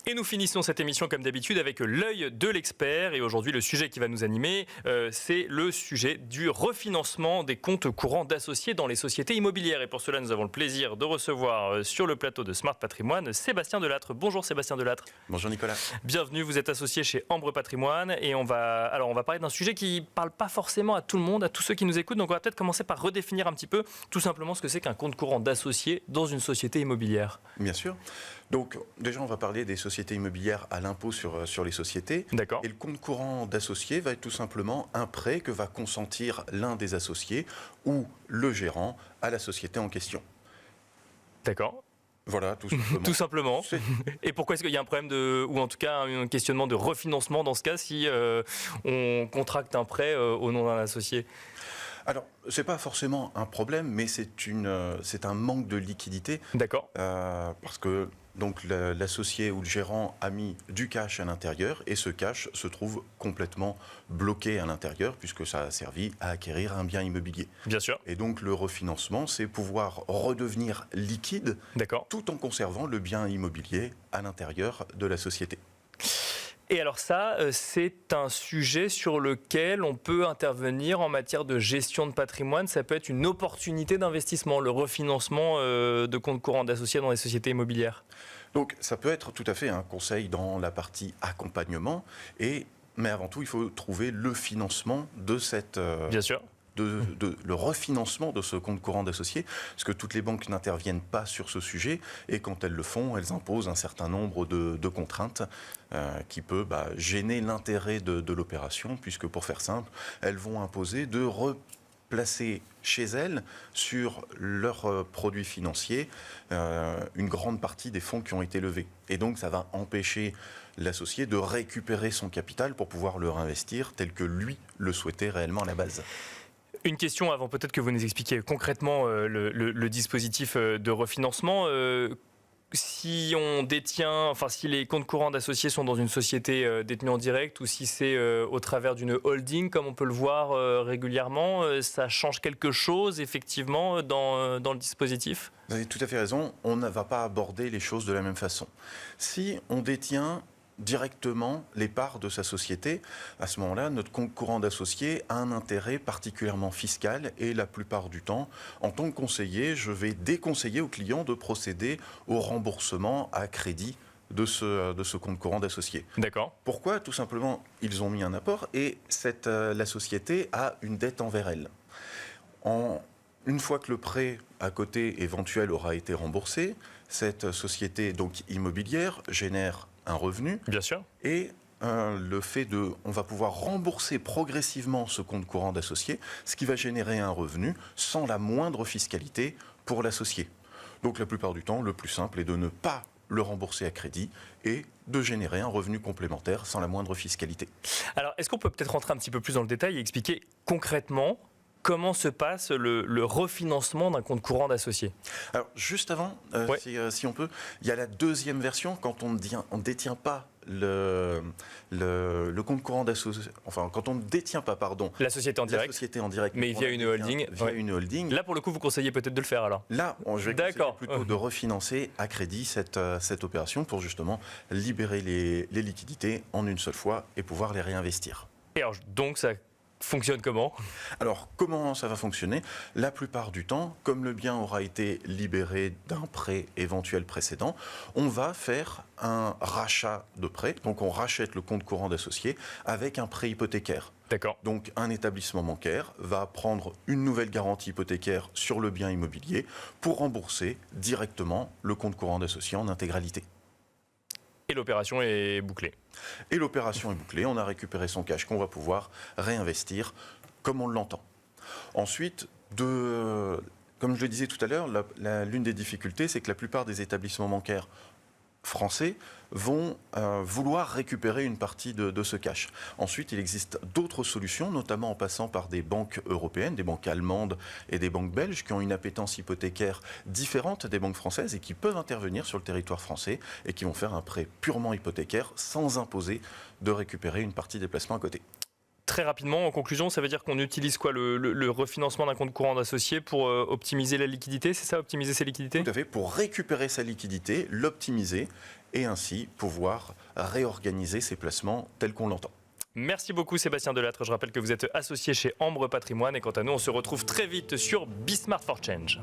Et nous finissons cette émission comme d'habitude avec l'œil de l'expert. Et aujourd'hui, le sujet qui va nous animer, c'est le sujet du refinancement des comptes courants d'associés dans les sociétés immobilières. Et pour cela, nous avons le plaisir de recevoir sur le plateau de Smart Patrimoine Sébastien Delattre. Bonjour Sébastien Delattre. Bonjour Nicolas. Bienvenue, vous êtes associé chez Ambre Patrimoine. Et on va parler d'un sujet qui ne parle pas forcément à tout le monde, à tous ceux qui nous écoutent. Donc on va peut-être commencer par redéfinir un petit peu tout simplement ce que c'est qu'un compte courant d'associé dans une société immobilière. Bien sûr. Donc déjà, on va parler des sociétés immobilières à l'impôt sur les sociétés. D'accord. Et le compte courant d'associé va être tout simplement un prêt que va consentir l'un des associés ou le gérant à la société en question. D'accord. Voilà, tout simplement. Tout simplement. Et pourquoi est-ce qu'il y a un problème ou en tout cas un questionnement de refinancement dans ce cas si on contracte un prêt au nom d'un associé ? Alors, ce n'est pas forcément un problème, mais c'est un manque de liquidité. D'accord. Parce que donc l'associé ou le gérant a mis du cash à l'intérieur et ce cash se trouve complètement bloqué à l'intérieur puisque ça a servi à acquérir un bien immobilier. Bien sûr. Et donc le refinancement, c'est pouvoir redevenir liquide tout en conservant le bien immobilier à l'intérieur de la société. Et alors ça, c'est un sujet sur lequel on peut intervenir en matière de gestion de patrimoine. Ça peut être une opportunité d'investissement, le refinancement de comptes courants d'associés dans les sociétés immobilières. Donc ça peut être tout à fait un conseil dans la partie accompagnement, mais avant tout, il faut trouver le financement de cette... Bien sûr. Le refinancement de ce compte courant d'associés, parce que toutes les banques n'interviennent pas sur ce sujet, et quand elles le font, elles imposent un certain nombre de contraintes qui peut gêner l'intérêt de l'opération, puisque pour faire simple, elles vont imposer de replacer chez elles, sur leurs produits financiers, une grande partie des fonds qui ont été levés. Et donc ça va empêcher l'associé de récupérer son capital pour pouvoir le réinvestir tel que lui le souhaitait réellement à la base. Une question avant peut-être que vous nous expliquiez concrètement le dispositif de refinancement. Si les comptes courants d'associés sont dans une société détenue en direct ou si c'est au travers d'une holding, comme on peut le voir régulièrement, ça change quelque chose effectivement dans le dispositif ? Vous avez tout à fait raison, on ne va pas aborder les choses de la même façon. Si on détient directement les parts de sa société, à ce moment-là, notre compte courant d'associé a un intérêt particulièrement fiscal et la plupart du temps, en tant que conseiller, je vais déconseiller aux clients de procéder au remboursement à crédit de ce compte courant d'associé. D'accord. Pourquoi ? Tout simplement, ils ont mis un apport et la société a une dette envers elle. Une fois que le prêt à côté éventuel aura été remboursé, cette société donc immobilière génère un revenu. Bien sûr. Et le fait on va pouvoir rembourser progressivement ce compte courant d'associé, ce qui va générer un revenu sans la moindre fiscalité pour l'associé. Donc la plupart du temps, le plus simple est de ne pas le rembourser à crédit et de générer un revenu complémentaire sans la moindre fiscalité. Alors, est-ce qu'on peut peut-être rentrer un petit peu plus dans le détail et expliquer concrètement comment se passe le refinancement d'un compte courant d'associé ? Alors, juste avant, si on peut, il y a la deuxième version, quand on ne détient pas le compte courant d'associé, enfin, quand on ne détient pas, la société en direct, mais via une holding. Une holding. Là, pour le coup, vous conseillez peut-être de le faire, alors ? Là, je vais conseiller plutôt de refinancer à crédit cette opération pour justement libérer les liquidités en une seule fois et pouvoir les réinvestir. Et alors, donc, ça fonctionne comment ? Alors, comment ça va fonctionner ? La plupart du temps, comme le bien aura été libéré d'un prêt éventuel précédent, on va faire un rachat de prêt. Donc, on rachète le compte courant d'associé avec un prêt hypothécaire. D'accord. Donc, un établissement bancaire va prendre une nouvelle garantie hypothécaire sur le bien immobilier pour rembourser directement le compte courant d'associé en intégralité. Et l'opération est bouclée. Et l'opération est bouclée, on a récupéré son cash qu'on va pouvoir réinvestir comme on l'entend. Ensuite, comme je le disais tout à l'heure, l'une des difficultés, c'est que la plupart des établissements bancaires français vont vouloir récupérer une partie de ce cash. Ensuite, il existe d'autres solutions, notamment en passant par des banques européennes, des banques allemandes et des banques belges qui ont une appétence hypothécaire différente des banques françaises et qui peuvent intervenir sur le territoire français et qui vont faire un prêt purement hypothécaire sans imposer de récupérer une partie des placements à côté. Très rapidement, en conclusion, ça veut dire qu'on utilise quoi, le refinancement d'un compte courant d'associé pour optimiser la liquidité, c'est ça, optimiser ses liquidités? Tout à fait, pour récupérer sa liquidité, l'optimiser et ainsi pouvoir réorganiser ses placements tels qu'on l'entend. Merci beaucoup Sébastien Delattre. Je rappelle que vous êtes associé chez Ambre Patrimoine et quant à nous, on se retrouve très vite sur Be Smart for Change.